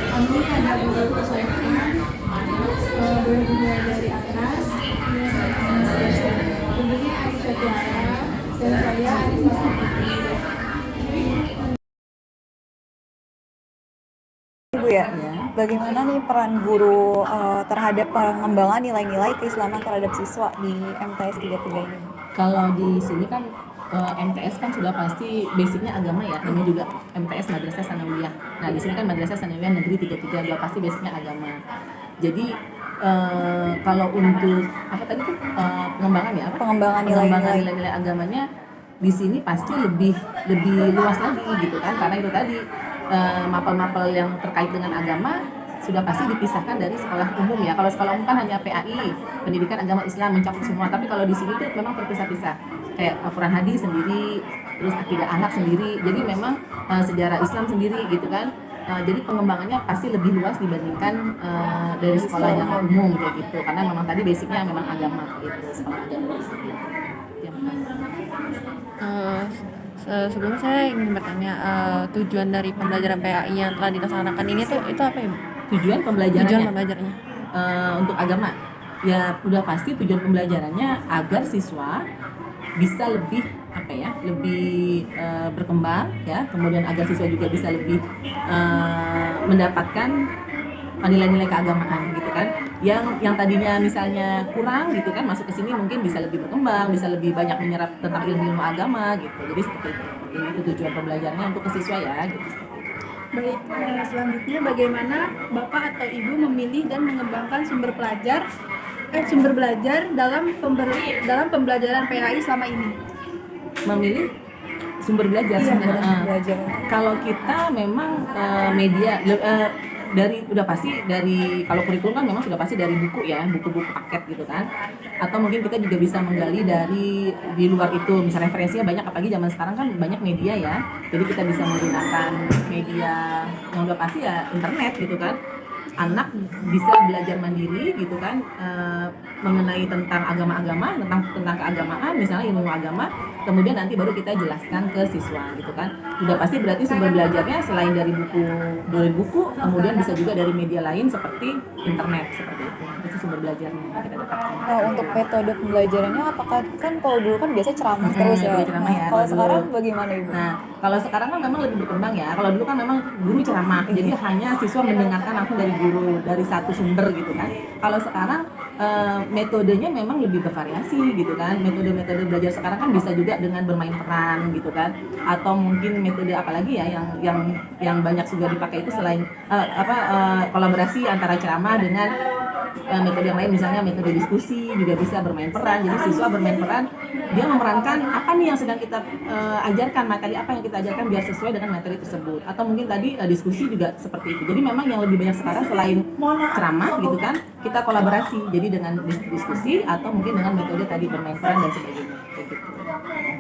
Kami ada beberapa persoalan boleh dimulai dari atas. Tentunya Aisyah Tiara dan saya Aisyah Sipil. Ibu ya, bagaimana nih peran guru terhadap pengembangan nilai-nilai keislaman terhadap siswa di MTS 33 ini? Kalau di sini kan MTS kan sudah pasti basicnya agama ya, namanya juga MTS Madrasah Sanawiyah. Nah di sini kan Madrasah Sanawiyah Negeri 33 sudah pasti basicnya agama. Jadi kalau untuk apa tadi tuh pengembangan ya, Pengembangan nilai-nilai agamanya di sini pasti lebih luas lagi gitu kan, karena itu tadi mapel-mapel yang terkait dengan agama sudah pasti dipisahkan dari sekolah umum ya. Kalau sekolah umum kan hanya PAI, pendidikan agama Islam mencakup semua. Tapi kalau di sini tuh memang terpisah-pisah. Kayak Al-Quran hadis sendiri, terus akidah anak sendiri. Jadi memang sejarah Islam sendiri gitu kan. Jadi pengembangannya pasti lebih luas dibandingkan dari sekolah yang umum kayak gitu. Karena memang tadi basicnya memang agama gitu, sekolah agama. Sebelumnya saya ingin bertanya tujuan dari pembelajaran PAI yang telah dilaksanakan ini tuh itu apa ya? Tujuan pembelajarannya? Tujuan pembelajarannya untuk agama ya udah pasti tujuan pembelajarannya agar siswa bisa lebih berkembang ya, kemudian agar siswa juga bisa lebih mendapatkan nilai-nilai keagamaan gitu kan, yang tadinya misalnya kurang gitu kan, masuk ke sini mungkin bisa lebih berkembang, bisa lebih banyak menyerap tentang ilmu agama gitu. Jadi seperti itu. Jadi itu tujuan pembelajarannya untuk ke siswa ya gitu. Baik, selanjutnya bagaimana Bapak atau Ibu memilih dan mengembangkan sumber belajar dalam pembelajaran PAI selama ini? Memilih sumber belajar sebenarnya. Kalau kita memang media udah pasti dari kalau kurikulum kan memang sudah pasti dari buku ya, buku-buku paket gitu kan. Atau mungkin kita juga bisa menggali dari di luar itu, misalnya referensinya banyak, apalagi zaman sekarang kan banyak media ya. Jadi kita bisa menggunakan media yang udah pasti ya internet gitu kan. Anak bisa belajar mandiri gitu kan, mengenai tentang agama-agama, tentang keagamaan, misalnya ilmu agama, kemudian nanti baru kita jelaskan ke siswa gitu kan. Udah pasti berarti sumber belajarnya selain dari buku, kemudian bisa juga dari media lain seperti internet, seperti itu. Itu sumber belajarnya yang kita dapatkan. Nah, untuk metode pembelajarannya apakah kan kalau dulu kan biasanya ceramah terus ya. Ceramah ya. Kalau sekarang bagaimana Ibu? Nah, kalau sekarang kan memang lebih berkembang ya. Kalau dulu kan memang guru ceramah, jadi hanya siswa mendengarkan langsung dari guru, dari satu sumber gitu kan. Kalau sekarang metodenya memang lebih bervariasi gitu kan. Metode-metode belajar sekarang kan bisa juga dengan bermain peran gitu kan, atau mungkin metode apalagi ya yang banyak juga dipakai itu selain kolaborasi antara ceramah dengan metode yang lain, misalnya metode diskusi juga bisa bermain peran. Jadi siswa bermain peran, dia memerankan apa nih yang sedang kita ajarkan, materi apa yang kita ajarkan biar sesuai dengan materi tersebut. Atau mungkin tadi diskusi juga seperti itu. Jadi memang yang lebih banyak sekarang selain ceramah gitu kan, kita kolaborasi. Jadi dengan diskusi atau mungkin dengan metode tadi bermain peran dan sebagainya kayak gitu.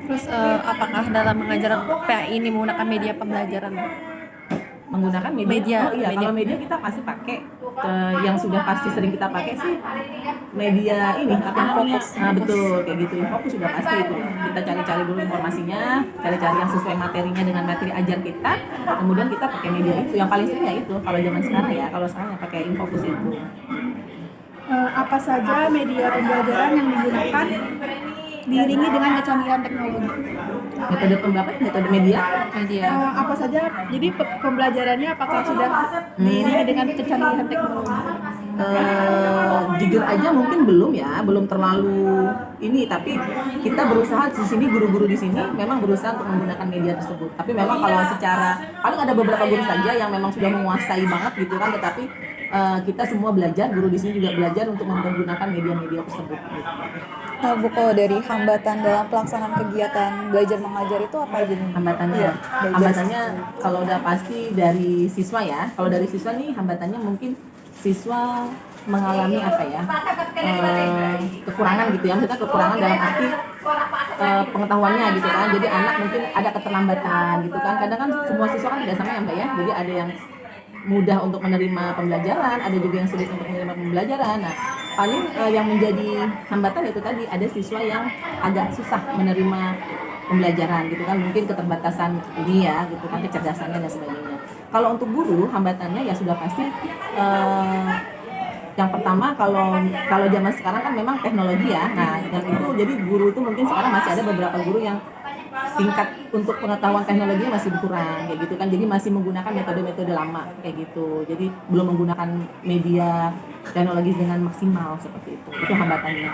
Terus apakah dalam mengajar PAI ini menggunakan media pembelajaran? Menggunakan media. Kalau media kita pasti pakai yang sudah pasti sering kita pakai sih media ini Infocus. Nah, betul kayak gitu. Infocus sudah pasti itu. Kita cari-cari dulu informasinya, cari-cari yang sesuai materinya dengan materi ajar kita. Kemudian kita pakai media itu. Yang paling sering ya itu kalau zaman sekarang ya. Kalau sekarang ya pakai Infocus itu. Apa saja media pembelajaran yang digunakan diiringi dengan kecanggihan teknologi? Metode pembelajaran, metode media. Apa saja? Jadi pembelajarannya apakah sudah diiringi dengan kecanggihan teknologi? Jujur aja mungkin belum ya, belum terlalu ini, tapi kita berusaha di sini, guru-guru di sini memang berusaha untuk menggunakan media tersebut. Tapi memang kalau secara paling ada beberapa guru saja yang memang sudah menguasai banget gitu kan, tetapi kita semua belajar, guru di sini juga belajar untuk menggunakan media-media tersebut. Gitu. Nah, Bu, kalau dari hambatan dalam pelaksanaan kegiatan belajar mengajar itu apa aja nih? Hambatannya kalau udah pasti dari siswa ya. Kalau dari siswa nih hambatannya mungkin siswa mengalami kekurangan gitu ya. Maksudnya kekurangan dalam arti pengetahuannya gitu kan. Jadi anak mungkin ada keterlambatan gitu kan. Kadang kan semua siswa kan tidak sama ya Mbak ya. Jadi ada yang mudah untuk menerima pembelajaran, ada juga yang sulit untuk menerima pembelajaran. Nah, paling yang menjadi hambatan itu tadi ada siswa yang agak susah menerima pembelajaran gitu kan, mungkin keterbatasan ini ya gitu kan, kecerdasannya dan sebagainya. Kalau untuk guru hambatannya ya sudah pasti yang pertama kalau zaman sekarang kan memang teknologi ya. Nah, yang itu jadi guru itu mungkin sekarang masih ada beberapa guru yang tingkat untuk pengetahuan teknologinya masih kurang kayak gitu kan, jadi masih menggunakan metode-metode lama kayak gitu, jadi belum menggunakan media teknologi dengan maksimal seperti itu hambatannya.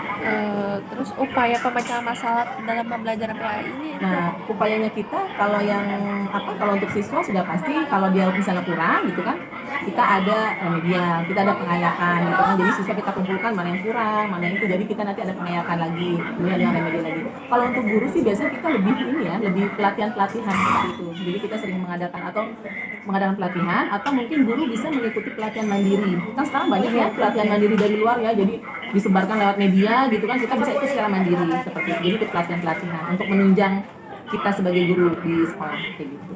Terus upaya pemecahan masalah dalam pembelajaran PAI ini? Nah, upayanya kita kalau untuk siswa sudah pasti kalau dia misalnya kurang gitu kan, kita ada media, kita ada pengayakan gitu kan, jadi siswa kita kumpulkan mana yang kurang, mana yang itu, jadi kita nanti ada pengayakan lagi, kemudian ada media lagi. Kalau untuk guru sih biasanya kita lebih pelatihan seperti itu. Jadi kita sering mengadakan pelatihan atau mungkin guru bisa mengikuti pelatihan mandiri. Kan sekarang banyak ya pelatihan mandiri dari luar ya. Jadi disebarkan lewat media gitu kan, kita bisa ikut secara mandiri seperti itu. Jadi ikut pelatihan untuk menunjang kita sebagai guru di sekolah kayak gitu.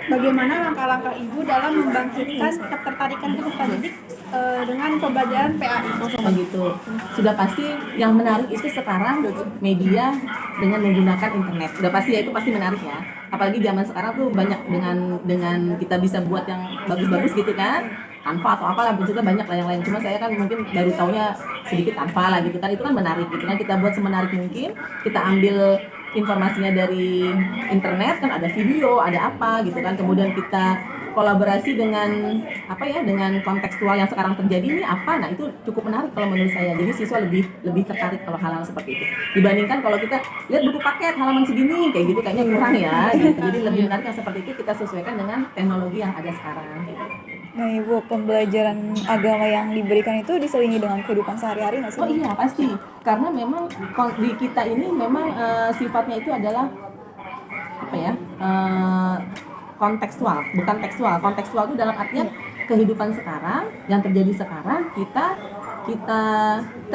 Bagaimana langkah-langkah Ibu dalam membangkitkan ketertarikan peserta didik dengan pembelajaran PAI? Begitu. Sudah pasti yang menarik itu sekarang media dengan menggunakan internet. Sudah pasti ya, itu pasti menarik ya. Apalagi zaman sekarang tuh banyak dengan kita bisa buat yang bagus-bagus gitu kan. Tanpa atau apalah, maksudnya banyak lah yang lain. Cuma saya kan mungkin baru taunya sedikit tanpa lah gitu kan. Itu kan menarik gitu kan. Kita buat semenarik mungkin. Kita ambil informasinya dari internet kan, ada video, ada apa gitu kan. Kemudian kita kolaborasi dengan dengan kontekstual yang sekarang terjadi ini apa. Nah, itu cukup menarik kalau menurut saya. Jadi siswa lebih tertarik kalau hal-hal seperti itu. Dibandingkan kalau kita lihat buku paket halaman segini kayak gitu kayaknya kurang ya gitu. Jadi lebih menarik yang seperti itu kita sesuaikan dengan teknologi yang ada sekarang gitu. Nah, Ibu, pembelajaran agama yang diberikan itu diselingi dengan kehidupan sehari-hari nggak sih? Oh iya, pasti. Karena memang di kita ini memang sifatnya itu adalah kontekstual, bukan tekstual. Kontekstual itu dalam artian kehidupan sekarang, yang terjadi sekarang, kita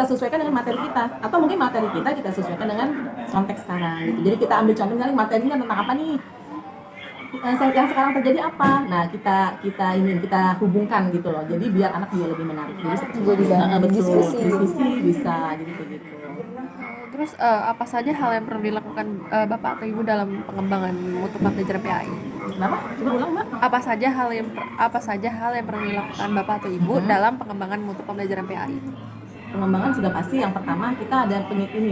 sesuaikan dengan materi kita. Atau mungkin materi kita sesuaikan dengan konteks sekarang gitu. Jadi kita ambil contoh misalnya materinya tentang apa nih? Yang sekarang terjadi apa? Nah, kita hubungkan gitu loh. Jadi biar anak juga lebih menarik. Jadi seperti diskusi bisa jadi kayak gitu. Terus apa saja hal yang perlu dilakukan Bapak atau Ibu dalam pengembangan mutu pembelajaran PAI? Kenapa? Coba ulang, Mbak. Apa saja hal yang perlu dilakukan Bapak atau Ibu dalam pengembangan mutu pembelajaran PAI? Pengembangan sudah pasti yang pertama kita ada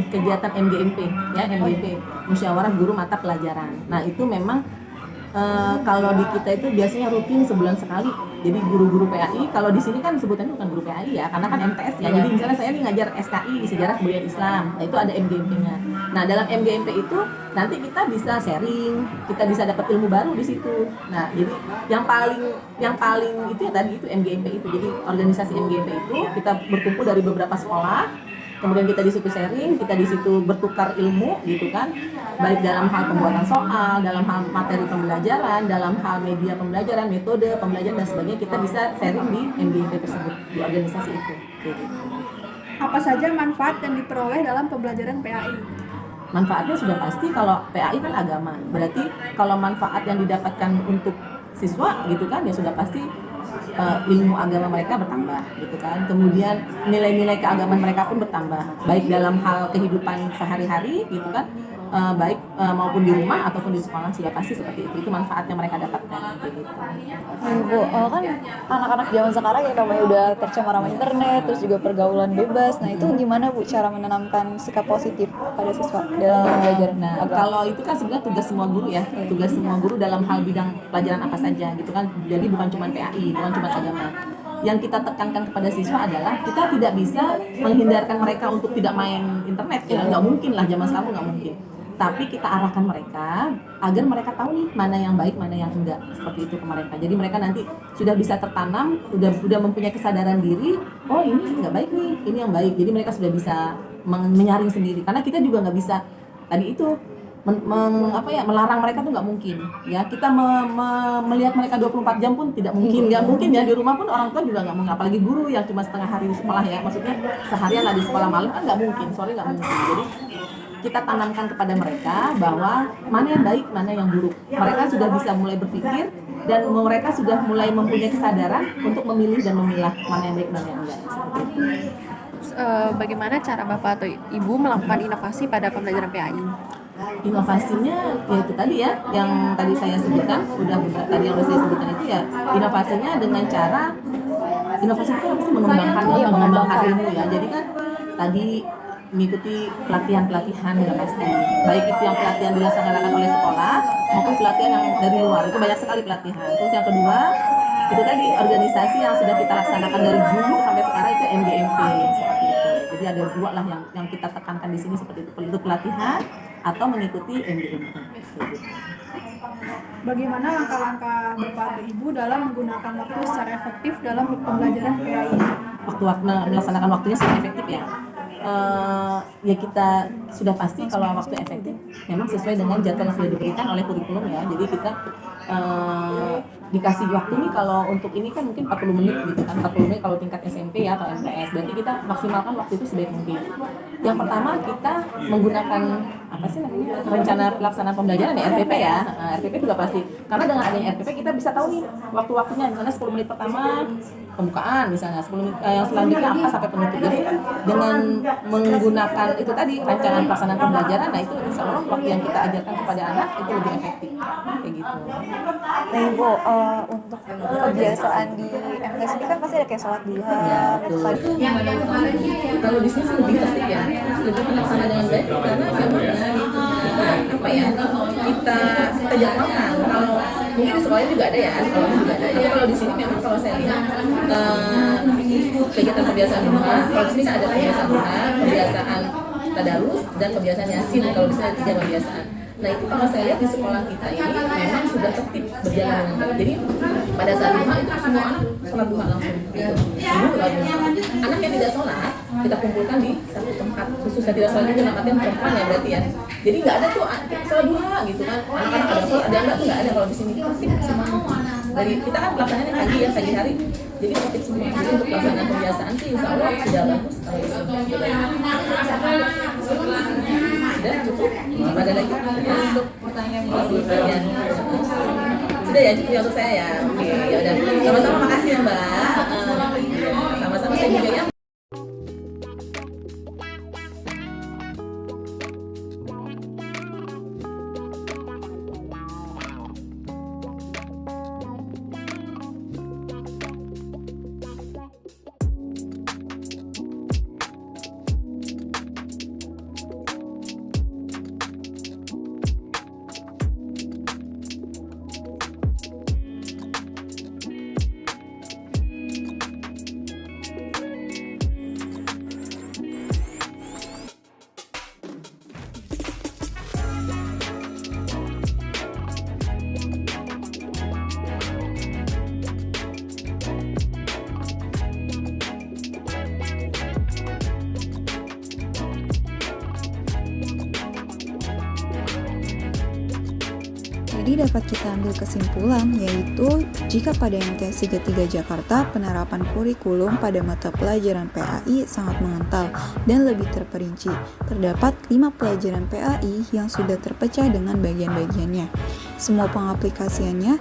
kegiatan MGMP ya, MGP, Musyawarah Guru Mata Pelajaran. Nah, itu memang Kalau di kita itu biasanya rutin sebulan sekali. Jadi guru-guru PAI, kalau di sini kan sebutannya bukan guru PAI ya, karena kan MTS ya. Jadi misalnya saya nih ngajar SKI, Sejarah Kebudayaan Islam, nah itu ada MGMP-nya. Nah dalam MGMP itu nanti kita bisa sharing, kita bisa dapat ilmu baru di situ. Nah jadi yang paling itu ya tadi itu MGMP itu. Jadi organisasi MGMP itu kita berkumpul dari beberapa sekolah. Kemudian kita di situ sharing, kita di situ bertukar ilmu gitu kan, baik dalam hal pembuatan soal, dalam hal materi pembelajaran, dalam hal media pembelajaran, metode pembelajaran dan sebagainya, kita bisa sharing di MGMP tersebut, di organisasi itu. Gitu. Apa saja manfaat yang diperoleh dalam pembelajaran PAI? Manfaatnya sudah pasti, kalau PAI kan agama, berarti kalau manfaat yang didapatkan untuk siswa gitu kan ya sudah pasti ilmu agama mereka bertambah gitu kan, kemudian nilai-nilai keagamaan mereka pun bertambah, baik dalam hal kehidupan sehari-hari gitu kan, baik maupun di rumah ataupun di sekolah, sudah pasti seperti itu manfaat yang mereka dapatkan gitu. Bu, kan anak-anak zaman sekarang ya namanya udah tercemar sama internet, terus juga pergaulan bebas. Nah itu gimana Bu cara menanamkan sikap positif pada siswa dalam pembelajaran? Nah kalau itu kan sebenarnya tugas semua guru ya, tugas semua guru dalam hal bidang pelajaran apa saja gitu kan. Jadi bukan cuma PAI, bukan cuma agama. Yang kita tekankan kepada siswa adalah kita tidak bisa menghindarkan mereka untuk tidak main internet ya, nggak mungkin lah, zaman sekarang nggak mungkin. Tapi kita arahkan mereka agar mereka tahu nih mana yang baik, mana yang enggak, seperti itu ke mereka. Jadi mereka nanti sudah bisa tertanam, sudah mempunyai kesadaran diri, oh ini nggak baik nih, ini yang baik. Jadi mereka sudah bisa menyaring sendiri. Karena kita juga nggak bisa tadi itu melarang mereka tuh nggak mungkin. Ya kita melihat mereka 24 jam pun tidak mungkin, nggak mungkin ya, di rumah pun orang tua juga nggak mungkin. Apalagi guru yang cuma setengah hari di sekolah ya, maksudnya seharian lah di sekolah malam kan nggak mungkin, sore nggak mungkin. Jadi kita tanamkan kepada mereka bahwa mana yang baik, mana yang buruk. Mereka sudah bisa mulai berpikir dan mereka sudah mulai mempunyai kesadaran untuk memilih dan memilah mana yang baik, mana yang enggak. Seperti itu. Bagaimana cara Bapak atau Ibu melakukan inovasi pada pembelajaran PAI? Inovasinya ya itu tadi ya, yang tadi saya sebutkan, tadi yang saya sebutkan itu ya, inovasinya dengan cara inovasi itu pasti mengembangkan ilmu ya. Jadi kan tadi mengikuti pelatihan-pelatihan udah pasti, baik itu yang pelatihan dilaksanakan oleh sekolah maupun pelatihan yang dari luar, itu banyak sekali pelatihan. Terus yang kedua itu tadi organisasi yang sudah kita laksanakan dari dulu sampai sekarang itu MGMP seperti itu. Jadi ada dua lah yang kita tekankan di sini seperti itu, untuk pelatihan atau mengikuti MGMP. Bagaimana langkah-langkah Bapak atau Ibu dalam menggunakan waktu secara efektif dalam pembelajaran PAI? Waktu melaksanakan waktunya secara efektif ya. Ya kita sudah pasti kalau waktu efektif memang sesuai dengan jadwal yang sudah diberikan oleh kurikulum ya. Jadi kita dikasih waktu nih, kalau untuk ini kan mungkin 40 menit gitu kan, 40 menit kalau tingkat SMP ya atau MTS, berarti kita maksimalkan waktu itu sebaik mungkin. Yang pertama kita menggunakan apa sih namanya, rencana pelaksanaan pembelajaran ya, RPP ya. RPP juga pasti, karena dengan adanya RPP kita bisa tahu nih waktu-waktunya, misalnya 10 menit pertama pembukaan, misalnya 10 menit yang selanjutnya apa sampai penutup. Jadi dengan menggunakan itu tadi rencana pelaksanaan pembelajaran, nah itu insya Allah waktu yang kita ajarkan kepada anak itu lebih efektif kayak gitu. Nah Ibu, untuk kebiasaan di MTS ini kan pasti ada kayak sholat duha, Ya, betul. Kalau di sini lebih tertib ya, lebih terlaksana dengan baik karena memang apa ya, kita jadwalkan. Kalau mungkin di sekolahnya juga ada ya, sekolahnya juga ada. Tapi kalau di sini memang kalau saya lihat kegiatan kebiasaan duha, kalau di sini ada kebiasaan duha, kebiasaan tadarus dan kebiasaan yasin. Kalau di sini ada 3 kebiasaan. Nah itu kalau saya lihat di sekolah kita ini memang sudah tertib berjalan dengan baik. Jadi pada saat duha itu semua anak sholat duha langsung gitu. Anak yang tidak sholat kita kumpulkan di satu tempat khusus. Yang tidak sholat itu namanya perempuan ya berarti ya. Jadi nggak ada tuh sholat duha gitu kan. Anak-anak ada sholat, ada enggak tuh nggak ada. Kalau di sini tertib semua. Dari kita kan pelaksanaannya pagi ya, pagi hari. Jadi tertib semua. Jadi untuk pelaksanaan kebiasaan sih insya Allah sudah bagus kalau di sini. Sudah cukup. Ada lagi untuk pertanyaan berikutnya. Sudah ya, cukup ya untuk saya ya. Oke, ya udah. Sama-sama makasih ya Mbak. Sama-sama saya juga ya. Jadi dapat kita ambil kesimpulan yaitu jika pada MTS 33 Jakarta penerapan kurikulum pada mata pelajaran PAI sangat mengental dan lebih terperinci. Terdapat 5 pelajaran PAI yang sudah terpecah dengan bagian-bagiannya. Semua pengaplikasiannya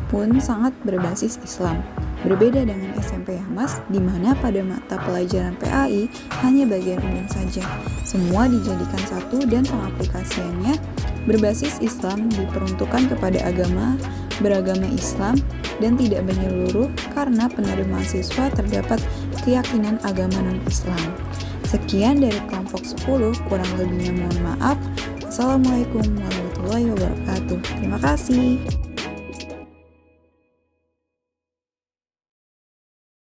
pun sangat berbasis Islam. Berbeda dengan SMP Yahmas, di mana pada mata pelajaran PAI hanya bagian umum saja. Semua dijadikan satu dan pengaplikasiannya berbasis Islam diperuntukkan kepada beragama Islam dan tidak menyeluruh karena penerima mahasiswa terdapat keyakinan agama non-Islam. Sekian dari kelompok 10, kurang lebihnya mohon maaf. Assalamualaikum warahmatullahi wabarakatuh. Terima kasih.